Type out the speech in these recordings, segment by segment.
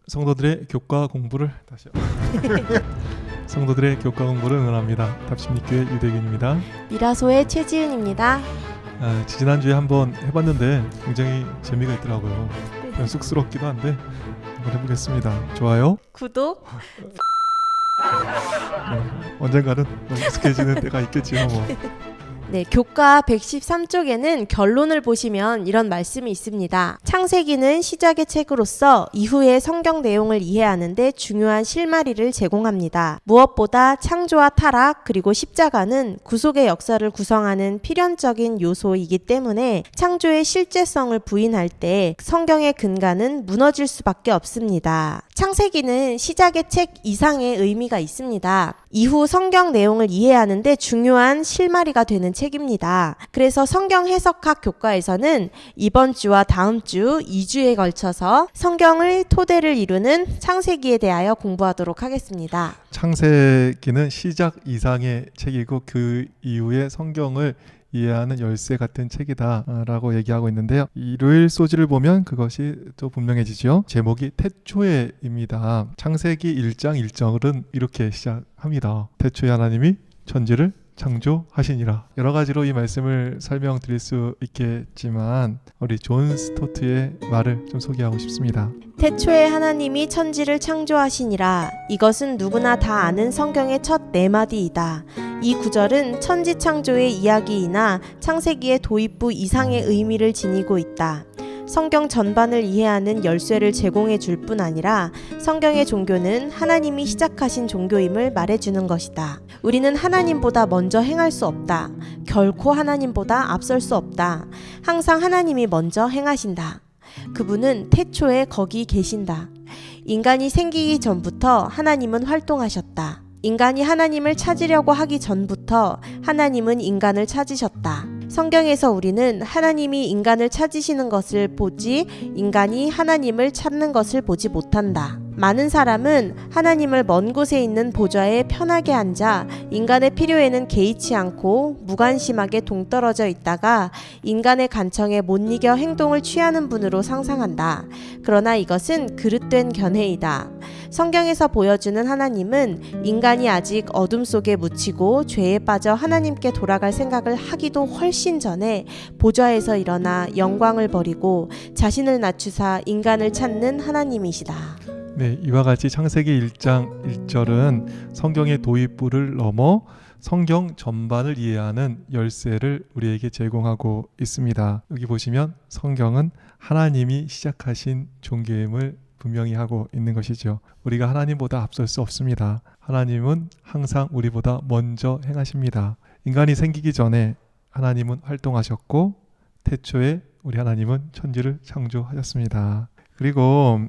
성도들의 교과 공부를 다시요. 성도들의 교과 공부를 응원합니다. 답심리교회 유대균입니다. 미라소의 최지은입니다. 지난주에 한번 해봤는데 굉장히 재미가 있더라고요. 쑥스럽기도 한데 한번 해보겠습니다. 좋아요. 구독. 언젠가는 익숙해지는 때가 있겠지요. 뭐. 네, 교과 113쪽에는 결론을 보시면 이런 말씀이 있습니다. 창세기는 시작의 책으로서 이후의 성경 내용을 이해하는 데 중요한 실마리를 제공합니다. 무엇보다 창조와 타락 그리고 십자가는 구속의 역사를 구성하는 필연적인 요소이기 때문에 창조의 실제성을 부인할 때 성경의 근간은 무너질 수밖에 없습니다. 창세기는 시작의 책 이상의 의미가 있습니다. 이후 성경 내용을 이해하는 데 중요한 실마리가 되는 책입니다. 그래서 성경 해석학 교과에서는 이번 주와 다음 주 2주에 걸쳐서 성경의 토대를 이루는 창세기에 대하여 공부하도록 하겠습니다. 창세기는 시작 이상의 책이고 그 이후에 성경을 이해하는 열쇠 같은 책이다 라고 얘기하고 있는데요. 일요일 소지를 보면 그것이 또 분명해지죠. 제목이 태초에입니다. 창세기 1장 1절은 이렇게 시작합니다. 태초에 하나님이 천지를 창조하시니라. 여러 가지로 이 말씀을 설명드릴 수 있겠지만 우리 존 스토트의 말을 좀 소개하고 싶습니다. 태초에 하나님이 천지를 창조하시니라. 이것은 누구나 다 아는 성경의 첫 네 마디이다. 이 구절은 천지 창조의 이야기이나 창세기의 도입부 이상의 의미를 지니고 있다. 성경 전반을 이해하는 열쇠를 제공해 줄 뿐 아니라 성경의 종교는 하나님이 시작하신 종교임을 말해주는 것이다. 우리는 하나님보다 먼저 행할 수 없다. 결코 하나님보다 앞설 수 없다. 항상 하나님이 먼저 행하신다. 그분은 태초에 거기 계신다. 인간이 생기기 전부터 하나님은 활동하셨다. 인간이 하나님을 찾으려고 하기 전부터 하나님은 인간을 찾으셨다. 성경에서 우리는 하나님이 인간을 찾으시는 것을 보지 인간이 하나님을 찾는 것을 보지 못한다. 많은 사람은 하나님을 먼 곳에 있는 보좌에 편하게 앉아 인간의 필요에는 개의치 않고 무관심하게 동떨어져 있다가 인간의 간청에 못 이겨 행동을 취하는 분으로 상상한다. 그러나 이것은 그릇된 견해이다. 성경에서 보여주는 하나님은 인간이 아직 어둠 속에 묻히고 죄에 빠져 하나님께 돌아갈 생각을 하기도 훨씬 전에 보좌에서 일어나 영광을 버리고 자신을 낮추사 인간을 찾는 하나님이시다. 네, 이와 같이 창세기 1장 1절은 성경의 도입부를 넘어 성경 전반을 이해하는 열쇠를 우리에게 제공하고 있습니다. 여기 보시면 성경은 하나님이 시작하신 종교임을 분명히 하고 있는 것이죠. 우리가 하나님보다 앞설 수 없습니다. 하나님은 항상 우리보다 먼저 행하십니다. 인간이 생기기 전에 하나님은 활동하셨고 태초에 우리 하나님은 천지를 창조하셨습니다. 그리고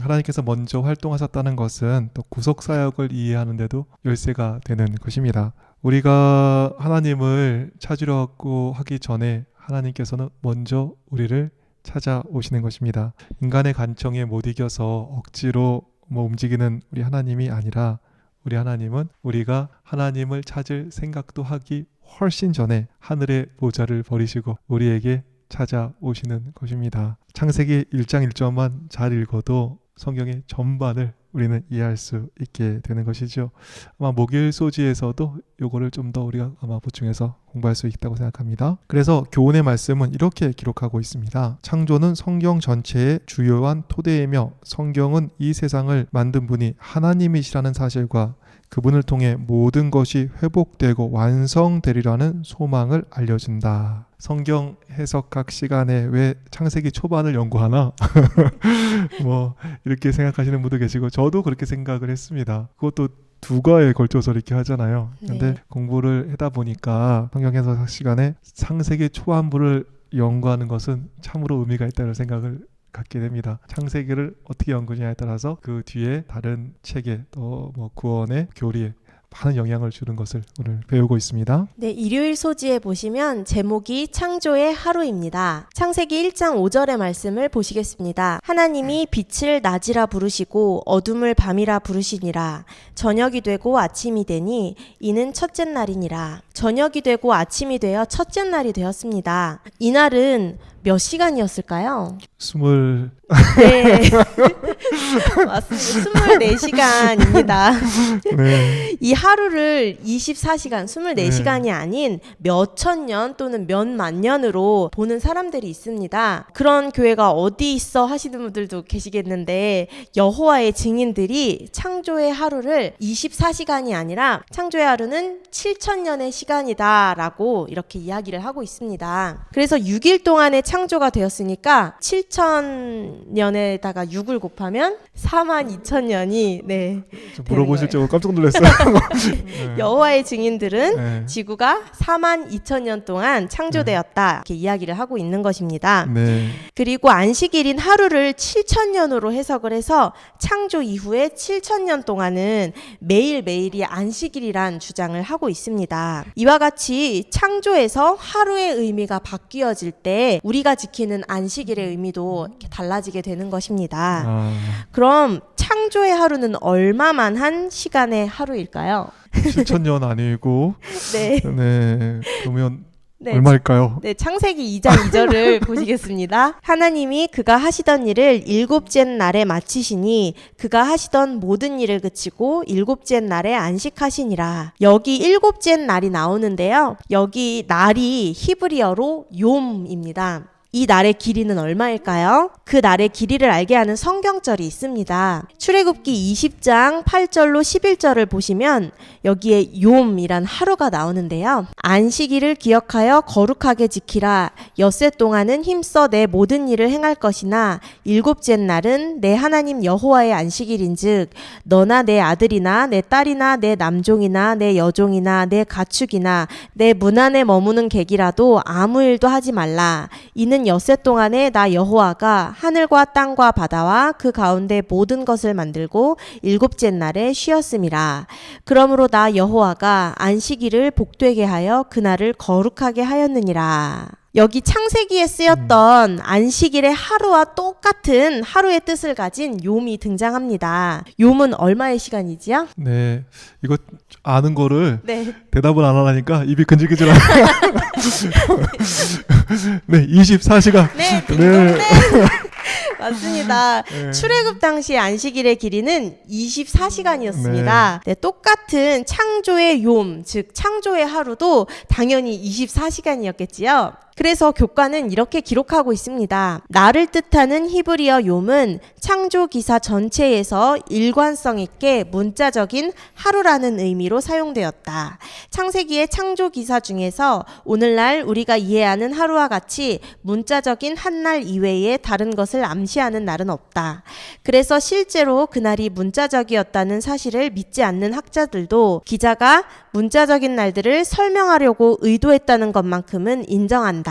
하나님께서 먼저 활동하셨다는 것은 또 구속사역을 이해하는 데도 열쇠가 되는 것입니다. 우리가 하나님을 찾으려고 하기 전에 하나님께서는 먼저 우리를 찾아오시는 것입니다. 인간의 간청에 못 이겨서 억지로 움직이는 우리 하나님이 아니라 우리 하나님은 우리가 하나님을 찾을 생각도 하기 훨씬 전에 하늘의 보좌를 버리시고 우리에게 찾아오시는 것입니다. 창세기 1장 1절만 잘 읽어도 성경의 전반을 우리는 이해할 수 있게 되는 것이죠. 아마 목요일 소지에서도 요거를 좀 더 우리가 아마 보충해서 공부할 수 있다고 생각합니다. 그래서 교훈의 말씀은 이렇게 기록하고 있습니다. 창조는 성경 전체의 주요한 토대이며 성경은 이 세상을 만든 분이 하나님이시라는 사실과 그분을 통해 모든 것이 회복되고 완성되리라는 소망을 알려준다. 성경 해석학 시간에 왜 창세기 초반을 연구하나? 이렇게 생각하시는 분도 계시고 저도 그렇게 생각을 했습니다. 그것도 두 과에 걸쳐서 이렇게 하잖아요. 근데 공부를 하다 보니까 성경 해석학 시간에 창세기 초반부를 연구하는 것은 참으로 의미가 있다는 생각을 갖게 됩니다. 창세기를 어떻게 연구냐에 따라서 그 뒤에 다른 책에 또 구원의 교리에 많은 영향을 주는 것을 오늘 배우고 있습니다. 네, 일요일 소지에 보시면 제목이 창조의 하루입니다. 창세기 1장 5절의 말씀을 보시겠습니다. 하나님이 빛을 낮이라 부르시고 어둠을 밤이라 부르시니라. 저녁이 되고 아침이 되니 이는 첫째 날이니라. 저녁이 되고 아침이 되어 첫째 날이 되었습니다. 이날은 몇 시간이었을까요? 네. 맞습니다. 24시간입니다. 네. 이 하루를 24시간, 24시간이 아닌 몇천 년 또는 몇만 년으로 보는 사람들이 있습니다. 그런 교회가 어디 있어 하시는 분들도 계시겠는데 여호와의 증인들이 창조의 하루를 24시간이 아니라 창조의 하루는 7,000년의 시간이다 라고 이렇게 이야기를 하고 있습니다. 그래서 6일 동안의 창조가 되었으니까 7,000년에다가 6을 곱하면 42,000년이 네. 물어보실 줄 깜짝 놀랐어요. 네. 여호와의 증인들은 네. 지구가 42,000년 동안 창조되었다 이렇게 이야기를 하고 있는 것입니다. 네. 그리고 안식일인 하루를 7,000년으로 해석을 해서 창조 이후에 7,000년 동안은 매일매일이 안식일이란 주장을 하고 있습니다. 이와 같이 창조에서 하루의 의미가 바뀌어질 때 우리가 지키는 안식일의 의미도 이렇게 달라지게 되는 것입니다. 그럼 창조의 하루는 얼마만 한 시간의 하루일까요? 7,000년 아니고 네. 네. 그러면 네. 얼마일까요? 네, 창세기 2장 2절을 보시겠습니다. 하나님이 그가 하시던 일을 일곱째 날에 마치시니 그가 하시던 모든 일을 그치고 일곱째 날에 안식하시니라. 여기 일곱째 날이 나오는데요. 여기 날이 히브리어로 욤입니다. 이 날의 길이는 얼마일까요? 그 날의 길이를 알게 하는 성경절이 있습니다. 출애굽기 20장 8절로 11절을 보시면 여기에 욤이란 하루가 나오는데요. 안식일을 기억하여 거룩하게 지키라. 엿새 동안은 힘써 내 모든 일을 행할 것이나 일곱째 날은 내 하나님 여호와의 안식일인즉 너나 내 아들이나 내 딸이나 내 남종이나 내 여종이나 내 가축이나 내 문 안에 머무는 객이라도 아무 일도 하지 말라. 이는 엿새 동안에 나 여호와가 하늘과 땅과 바다와 그 가운데 모든 것을 만들고 일곱째 날에 쉬었음이라. 그러므로 나 여호와가 안식일을 복되게 하여 그날을 거룩하게 하였느니라. 여기 창세기에 쓰였던 안식일의 하루와 똑같은 하루의 뜻을 가진 욤이 등장합니다. 욤은 얼마의 시간이지요? 네. 이거 아는 거를 네. 대답을 안 하니까 입이 근질근질하네. 네, 24시간. 네, 네. 맞습니다. 네. 출애굽 당시 안식일의 길이는 24시간이었습니다. 네, 똑같은 창조의 욤, 즉 창조의 하루도 당연히 24시간이었겠지요. 그래서 교과는 이렇게 기록하고 있습니다. 날을 뜻하는 히브리어 욤은 창조 기사 전체에서 일관성 있게 문자적인 하루라는 의미로 사용되었다. 창세기의 창조 기사 중에서 오늘날 우리가 이해하는 하루와 같이 문자적인 한 날 이외에 다른 것을 암시하는 날은 없다. 그래서 실제로 그날이 문자적이었다는 사실을 믿지 않는 학자들도 기자가 문자적인 날들을 설명하려고 의도했다는 것만큼은 인정한다.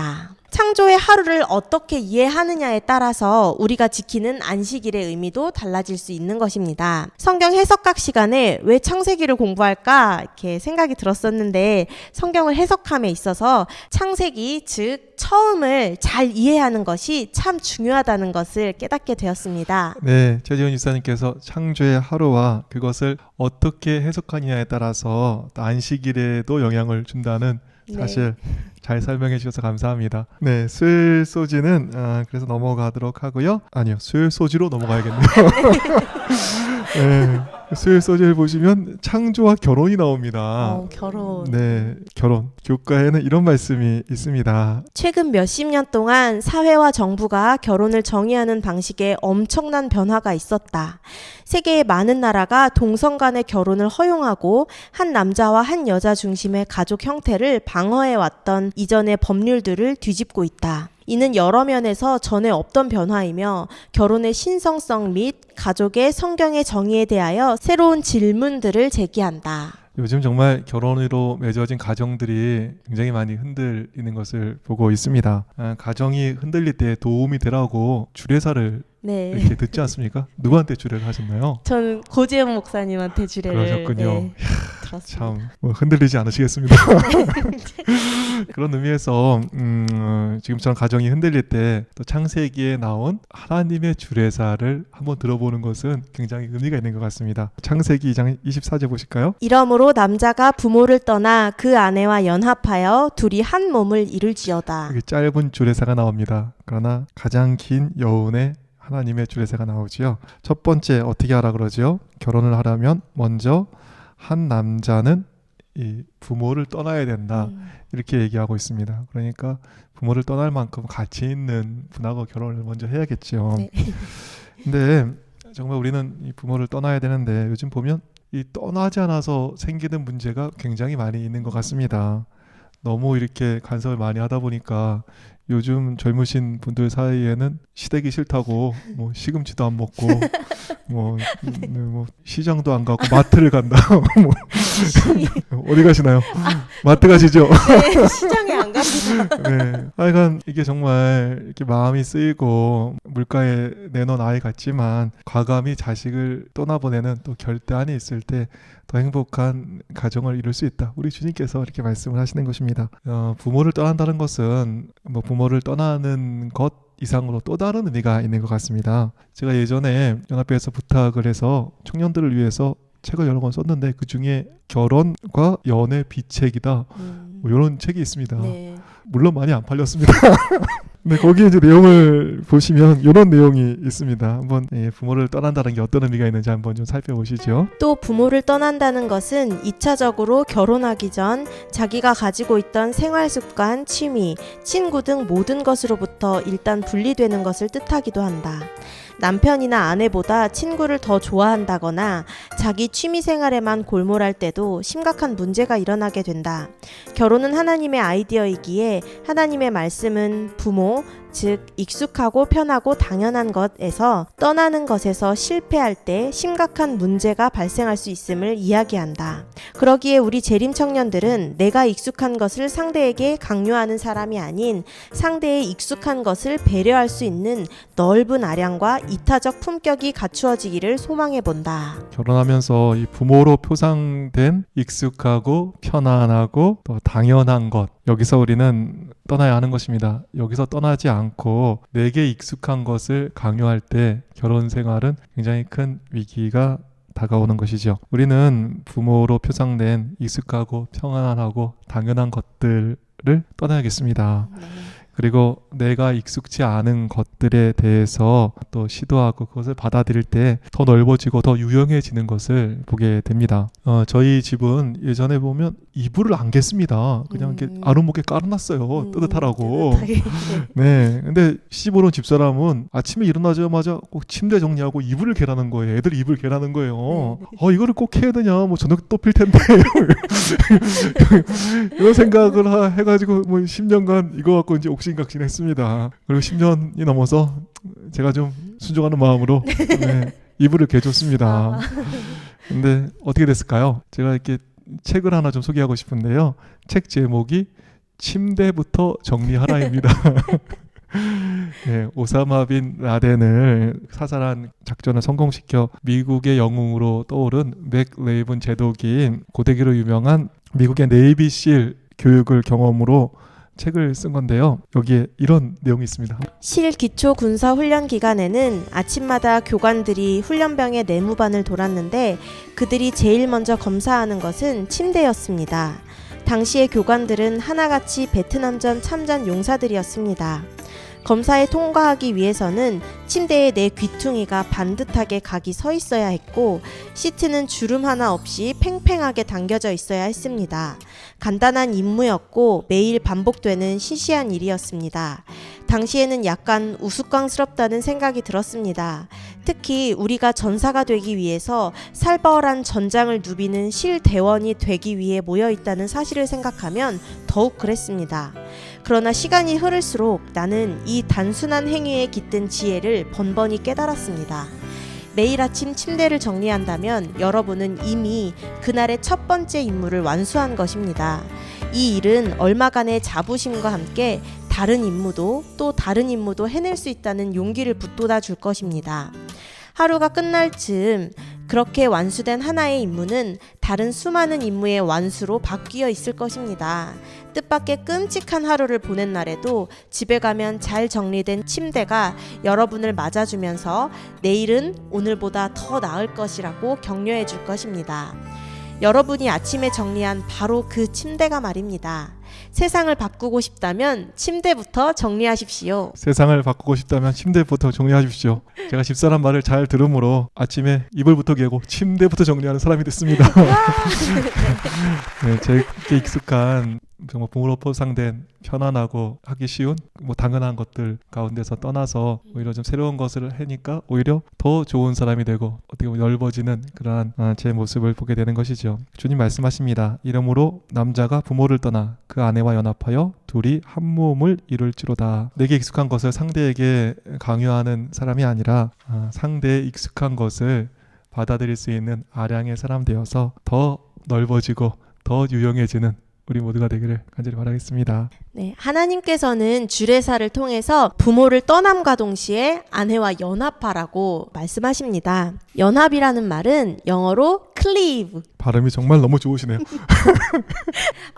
창조의 하루를 어떻게 이해하느냐에 따라서 우리가 지키는 안식일의 의미도 달라질 수 있는 것입니다. 성경 해석학 시간에 왜 창세기를 공부할까 이렇게 생각이 들었었는데 성경을 해석함에 있어서 창세기 즉 처음을 잘 이해하는 것이 참 중요하다는 것을 깨닫게 되었습니다. 네, 최지훈 집사님께서 창조의 하루와 그것을 어떻게 해석하느냐에 따라서 안식일에도 영향을 준다는 사실 잘 설명해 주셔서 감사합니다. 네, 수요일 소지는 그래서 넘어가도록 하고요. 아니요, 수요일 소지로 넘어가야겠네요. 네, 수요일 소지를 보시면 창조와 결혼이 나옵니다. 결혼. 네, 결혼. 교과에는 이런 말씀이 있습니다. 최근 몇십 년 동안 사회와 정부가 결혼을 정의하는 방식에 엄청난 변화가 있었다. 세계의 많은 나라가 동성 간의 결혼을 허용하고 한 남자와 한 여자 중심의 가족 형태를 방어해왔던 이전의 법률들을 뒤집고 있다. 이는 여러 면에서 전에 없던 변화이며 결혼의 신성성 및 가족의 성경의 정의에 대하여 새로운 질문들을 제기한다. 요즘 정말 결혼으로 맺어진 가정들이 굉장히 많이 흔들리는 것을 보고 있습니다. 가정이 흔들릴 때 도움이 되라고 주례사를 이렇게 듣지 않습니까? 누구한테 주례를 하셨나요? 저는 고재현 목사님한테 주례를 그러셨군요. 좋습니다. 참 흔들리지 않으시겠습니다. 그런 의미에서 지금처럼 가정이 흔들릴 때 또 창세기에 나온 하나님의 주례사를 한번 들어보는 것은 굉장히 의미가 있는 것 같습니다. 창세기 2장 24절 보실까요? 이러므로 남자가 부모를 떠나 그 아내와 연합하여 둘이 한 몸을 이룰지어다. 여기 짧은 주례사가 나옵니다. 그러나 가장 긴 여운의 하나님의 주례사가 나오지요. 첫 번째 어떻게 하라 그러죠? 결혼을 하려면 먼저 한 남자는 이 부모를 떠나야 된다. 이렇게 얘기하고 있습니다. 그러니까 부모를 떠날 만큼 가치 있는 분하고 결혼을 먼저 해야겠죠. 네. 근데 정말 우리는 이 부모를 떠나야 되는데 요즘 보면 이 떠나지 않아서 생기는 문제가 굉장히 많이 있는 것 같습니다. 너무 이렇게 간섭을 많이 하다 보니까 요즘 젊으신 분들 사이에는 시댁이 싫다고 뭐 시금치도 안 먹고 뭐 시장도 안 가고 마트를 간다. 뭐 어디 가시나요? 마트 가시죠? 네, 시장에 안 갑니다. 네. 하여간 이게 정말 이렇게 마음이 쓰이고 물가에 내놓은 아이 같지만 과감히 자식을 떠나보내는 또 결단이 있을 때 더 행복한 가정을 이룰 수 있다. 우리 주님께서 이렇게 말씀을 하시는 것입니다. 부모를 떠난다는 것은 뭐 부모를 떠나는 것 이상으로 또 다른 의미가 있는 것 같습니다. 제가 예전에 연합회에서 부탁을 해서 청년들을 위해서 책을 여러 권 썼는데 그 중에 결혼과 연애 비책이다. 뭐 이런 책이 있습니다. 네. 물론 많이 안 팔렸습니다. 네, 거기에 이제 내용을 보시면 이런 내용이 있습니다. 한번 부모를 떠난다는 게 어떤 의미가 있는지 한번 좀 살펴보시죠. 또 부모를 떠난다는 것은 2차적으로 결혼하기 전 자기가 가지고 있던 생활 습관, 취미, 친구 등 모든 것으로부터 일단 분리되는 것을 뜻하기도 한다. 남편이나 아내보다 친구를 더 좋아한다거나 자기 취미 생활에만 골몰할 때도 심각한 문제가 일어나게 된다. 결혼은 하나님의 아이디어이기에 하나님의 말씀은 부모, 즉 익숙하고 편하고 당연한 것에서 떠나는 것에서 실패할 때 심각한 문제가 발생할 수 있음을 이야기한다. 그러기에 우리 재림 청년들은 내가 익숙한 것을 상대에게 강요하는 사람이 아닌 상대의 익숙한 것을 배려할 수 있는 넓은 아량과 이타적 품격이 갖추어지기를 소망해 본다. 결혼하면서 이 부모로 표상된 익숙하고 편안하고 또 당연한 것, 여기서 우리는 떠나야 하는 것입니다. 여기서 떠나지 않고 내게 익숙한 것을 강요할 때 결혼 생활은 굉장히 큰 위기가 다가오는 것이죠. 우리는 부모로 표상된 익숙하고 평안하고 당연한 것들을 떠나야겠습니다. 그리고 내가 익숙지 않은 것들에 대해서 또 시도하고 그것을 받아들일 때 더 넓어지고 더 유용해지는 것을 보게 됩니다. 저희 집은 예전에 보면 이불을 안 겠습니다. 그냥 이렇게 아랫목에 깔아놨어요. 뜨뜻하라고. 네. 근데 시집 오는 집사람은 아침에 일어나자마자 꼭 침대 정리하고 이불을 개라는 거예요. 애들 이불 개라는 거예요. 이거를 꼭 해야 되냐? 뭐 저녁 또 필 텐데. 이런 생각을 해가지고 뭐 10년간 이거 갖고 이제 옥신각신했습니다. 그리고 10년이 넘어서 제가 좀 순종하는 마음으로 네, 이불을 개줬습니다. 근데 어떻게 됐을까요? 제가 이렇게 책을 하나 좀 소개하고 싶은데요. 책 제목이 침대부터 정리하라입니다. 네, 오사마 빈 라덴을 사살한 작전을 성공시켜 미국의 영웅으로 떠오른 맥 레이븐 제독인 고대기로 유명한 미국의 네이비실 교육을 경험으로 책을 쓴 건데요. 여기에 이런 내용이 있습니다. 실 기초 군사 훈련 기간에는 아침마다 교관들이 훈련병의 내무반을 돌았는데 그들이 제일 먼저 검사하는 것은 침대였습니다. 당시의 교관들은 하나같이 베트남전 참전 용사들이었습니다. 검사에 통과하기 위해서는 침대에 내 귀퉁이가 반듯하게 각이 서 있어야 했고 시트는 주름 하나 없이 팽팽하게 당겨져 있어야 했습니다. 간단한 임무였고 매일 반복되는 시시한 일이었습니다. 당시에는 약간 우스꽝스럽다는 생각이 들었습니다. 특히 우리가 전사가 되기 위해서 살벌한 전장을 누비는 실대원이 되기 위해 모여있다는 사실을 생각하면 더욱 그랬습니다. 그러나 시간이 흐를수록 나는 이 단순한 행위에 깃든 지혜를 번번이 깨달았습니다. 매일 아침 침대를 정리한다면 여러분은 이미 그날의 첫 번째 임무를 완수한 것입니다. 이 일은 얼마간의 자부심과 함께 다른 임무도 또 다른 임무도 해낼 수 있다는 용기를 북돋아 줄 것입니다. 하루가 끝날 즈음 그렇게 완수된 하나의 임무는 다른 수많은 임무의 완수로 바뀌어 있을 것입니다. 뜻밖의 끔찍한 하루를 보낸 날에도 집에 가면 잘 정리된 침대가 여러분을 맞아주면서 내일은 오늘보다 더 나을 것이라고 격려해 줄 것입니다. 여러분이 아침에 정리한 바로 그 침대가 말입니다. 세상을 바꾸고 싶다면 침대부터 정리하십시오. 세상을 바꾸고 싶다면 침대부터 정리하십시오. 제가 집사람 말을 잘 들으므로 아침에 이불부터 개고 침대부터 정리하는 사람이 됐습니다. 네, 제게 익숙한 정말 부모로 포상된 편안하고 하기 쉬운 당연한 것들 가운데서 떠나서 오히려 좀 새로운 것을 하니까 오히려 더 좋은 사람이 되고 어떻게 보면 넓어지는 그러한 제 모습을 보게 되는 것이죠. 주님 말씀하십니다. 이러므로 남자가 부모를 떠나 그 아내와 연합하여 둘이 한 몸을 이룰지로다. 내게 익숙한 것을 상대에게 강요하는 사람이 아니라 상대의 익숙한 것을 받아들일 수 있는 아량의 사람 되어서 더 넓어지고 더 유용해지는 우리 모두가 되기를 간절히 바라겠습니다. 네, 하나님께서는 주례사를 통해서 부모를 떠남과 동시에 아내와 연합하라고 말씀하십니다. 연합이라는 말은 영어로 cleave, 발음이 정말 너무 좋으시네요.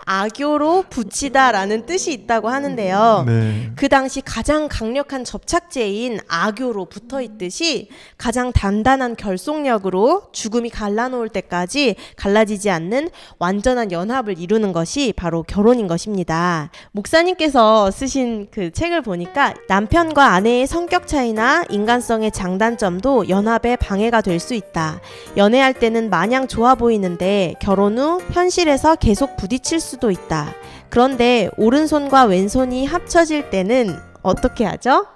악교로 붙이다라는 뜻이 있다고 하는데요. 네. 그 당시 가장 강력한 접착제인 악교로 붙어 있듯이 가장 단단한 결속력으로 죽음이 갈라놓을 때까지 갈라지지 않는 완전한 연합을 이루는 것이 바로 결혼인 것입니다. 목사님께서 쓰신 그 책을 보니까 남편과 아내의 성격 차이나 인간성의 장단점도 연합에 방해가 될 수 있다. 연애할 때는 마냥 좋아 보이는데 결혼 후 현실에서 계속 부딪힐 수도 있다. 그런데 오른손과 왼손이 합쳐질 때는 어떻게 하죠?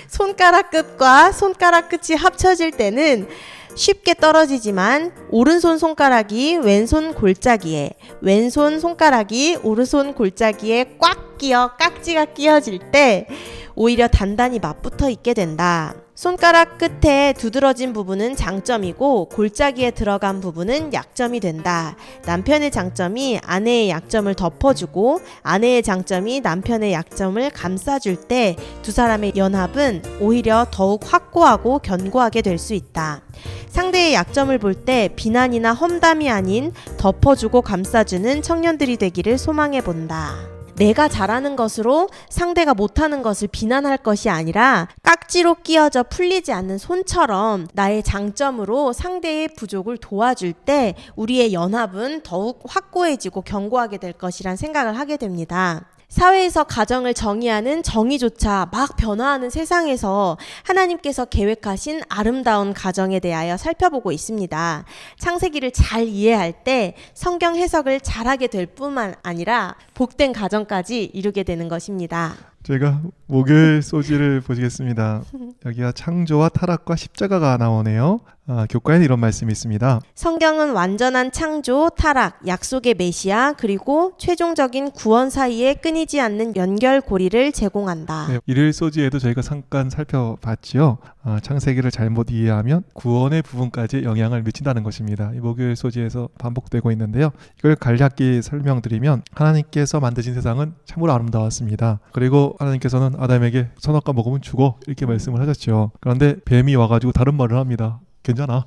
손가락 끝과 손가락 끝이 합쳐질 때는 쉽게 떨어지지만 오른손 손가락이 왼손 골짜기에, 왼손 손가락이 오른손 골짜기에 꽉 끼어 깍지가 끼어질 때 오히려 단단히 맞붙어 있게 된다. 손가락 끝에 두드러진 부분은 장점이고 골짜기에 들어간 부분은 약점이 된다. 남편의 장점이 아내의 약점을 덮어주고 아내의 장점이 남편의 약점을 감싸줄 때 두 사람의 연합은 오히려 더욱 확고하고 견고하게 될 수 있다. 상대의 약점을 볼 때 비난이나 험담이 아닌 덮어주고 감싸주는 청년들이 되기를 소망해 본다. 내가 잘하는 것으로 상대가 못하는 것을 비난할 것이 아니라 깍지로 끼어져 풀리지 않는 손처럼 나의 장점으로 상대의 부족을 도와줄 때 우리의 연합은 더욱 확고해지고 견고하게 될 것이란 생각을 하게 됩니다. 사회에서 가정을 정의하는 정의조차 막 변화하는 세상에서 하나님께서 계획하신 아름다운 가정에 대하여 살펴보고 있습니다. 창세기를 잘 이해할 때 성경 해석을 잘하게 될 뿐만 아니라 복된 가정까지 이루게 되는 것입니다. 제가 목요일 소지를 보시겠습니다. 여기가 창조와 타락과 십자가가 나오네요. 교과에는 이런 말씀이 있습니다. 성경은 완전한 창조, 타락, 약속의 메시아, 그리고 최종적인 구원 사이에 끊이지 않는 연결고리를 제공한다. 네, 일요일 소지에도 저희가 잠깐 살펴봤지요. 창세기를 잘못 이해하면 구원의 부분까지 영향을 미친다는 것입니다. 이 목요일 소지에서 반복되고 있는데요. 이걸 간략히 설명드리면 하나님께서 만드신 세상은 참으로 아름다웠습니다. 그리고 하나님께서는 아담에게 선악과 먹으면 죽어 이렇게 말씀을 하셨죠. 그런데 뱀이 와가지고 다른 말을 합니다. 괜찮아.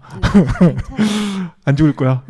안 죽을 거야.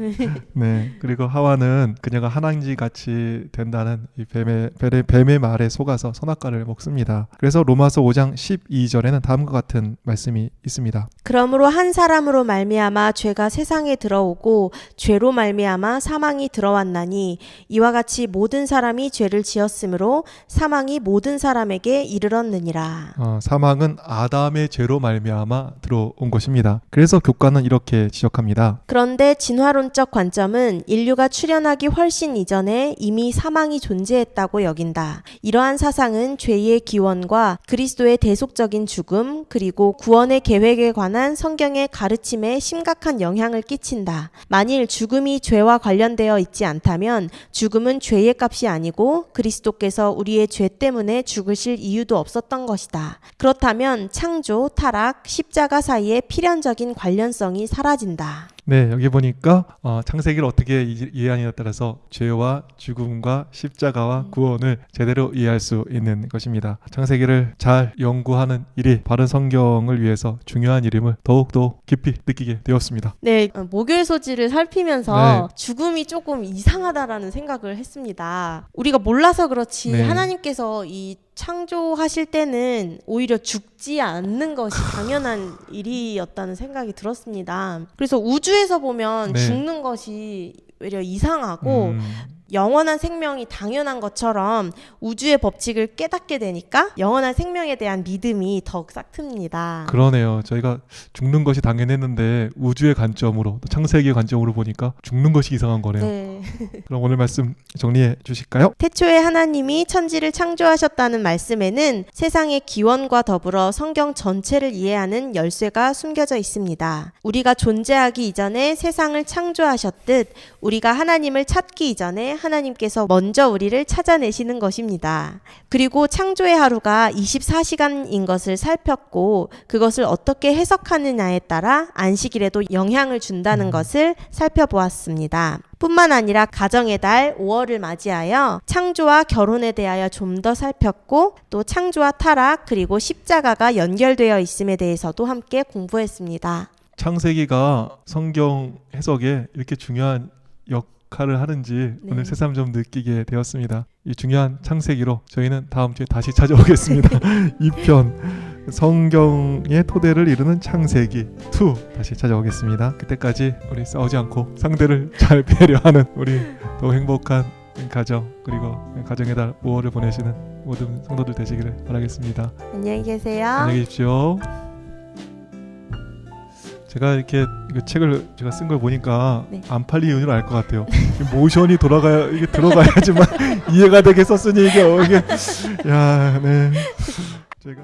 네. 그리고 하와는 그녀가 한왕지 같이 된다는 이 뱀의 말에 속아서 선악과를 먹습니다. 그래서 로마서 5장 12절에는 다음과 같은 말씀이 있습니다. 그러므로 한 사람으로 말미암아 죄가 세상에 들어오고 죄로 말미암아 사망이 들어왔나니 이와 같이 모든 사람이 죄를 지었으므로 사망이 모든 사람에게 이르렀느니라. 사망은 아담의 죄로 말미암아 들어온 것입니다. 그래서 교과는 이렇게 지적합니다. 그런데 진화론적 관점은 인류가 출현하기 훨씬 이전에 이미 사망이 존재했다고 여긴다. 이러한 사상은 죄의 기원과 그리스도의 대속적인 죽음, 그리고 구원의 계획에 관한 성경의 가르침에 심각한 영향을 끼친다. 만일 죽음이 죄와 관련되어 있지 않다면 죽음은 죄의 값이 아니고 그리스도께서 우리의 죄 때문에 죽으실 이유도 없었던 것이다. 그렇다면 창조, 타락, 십자가 사이의 필연적인 관련성이 사라진다. 네, 여기 보니까 창세기를 어떻게 이해하느냐에 따라서 죄와 죽음과 십자가와 구원을 제대로 이해할 수 있는 것입니다. 창세기를 잘 연구하는 일이 바른 성경을 위해서 중요한 일임을 더욱더 깊이 느끼게 되었습니다. 네, 목요일 소지를 살피면서 네. 죽음이 조금 이상하다라는 생각을 했습니다. 우리가 몰라서 그렇지 네. 하나님께서 이 창조하실 때는 오히려 죽지 않는 것이 당연한 일이었다는 생각이 들었습니다. 그래서 우주에서 보면 네. 죽는 것이 오히려 이상하고 영원한 생명이 당연한 것처럼 우주의 법칙을 깨닫게 되니까 영원한 생명에 대한 믿음이 더욱 싹틉니다. 그러네요. 저희가 죽는 것이 당연했는데 우주의 관점으로 또 창세기의 관점으로 보니까 죽는 것이 이상한 거네요. 네. 그럼 오늘 말씀 정리해 주실까요? 태초에 하나님이 천지를 창조하셨다는 말씀에는 세상의 기원과 더불어 성경 전체를 이해하는 열쇠가 숨겨져 있습니다. 우리가 존재하기 이전에 세상을 창조하셨듯 우리가 하나님을 찾기 이전에 하나님께서 먼저 우리를 찾아내시는 것입니다. 그리고 창조의 하루가 24시간인 것을 살폈고 그것을 어떻게 해석하느냐에 따라 안식일에도 영향을 준다는 것을 살펴보았습니다. 뿐만 아니라 가정의 달 5월을 맞이하여 창조와 결혼에 대하여 좀 더 살폈고 또 창조와 타락 그리고 십자가가 연결되어 있음에 대해서도 함께 공부했습니다. 창세기가 성경 해석에 이렇게 중요한 역할을 하는지 네. 오늘 새삼 좀 느끼게 되었습니다. 이 중요한 창세기로 저희는 다음 주에 다시 찾아오겠습니다. 2편 성경의 토대를 이루는 창세기 2 다시 찾아오겠습니다. 그때까지 우리 싸우지 않고 상대를 잘 배려하는 우리 더 행복한 가정 그리고 가정의 달 5월을 보내시는 모든 성도들 되시기를 바라겠습니다. 안녕히 계세요. 안녕히 계십시오. 제가 이렇게 이거 책을 제가 쓴 걸 보니까 네. 안 팔린 이유를 알 것 같아요. 모션이 돌아가야 이게 들어가야지만 이해가 되게 썼으니 이게 야, 네. 제가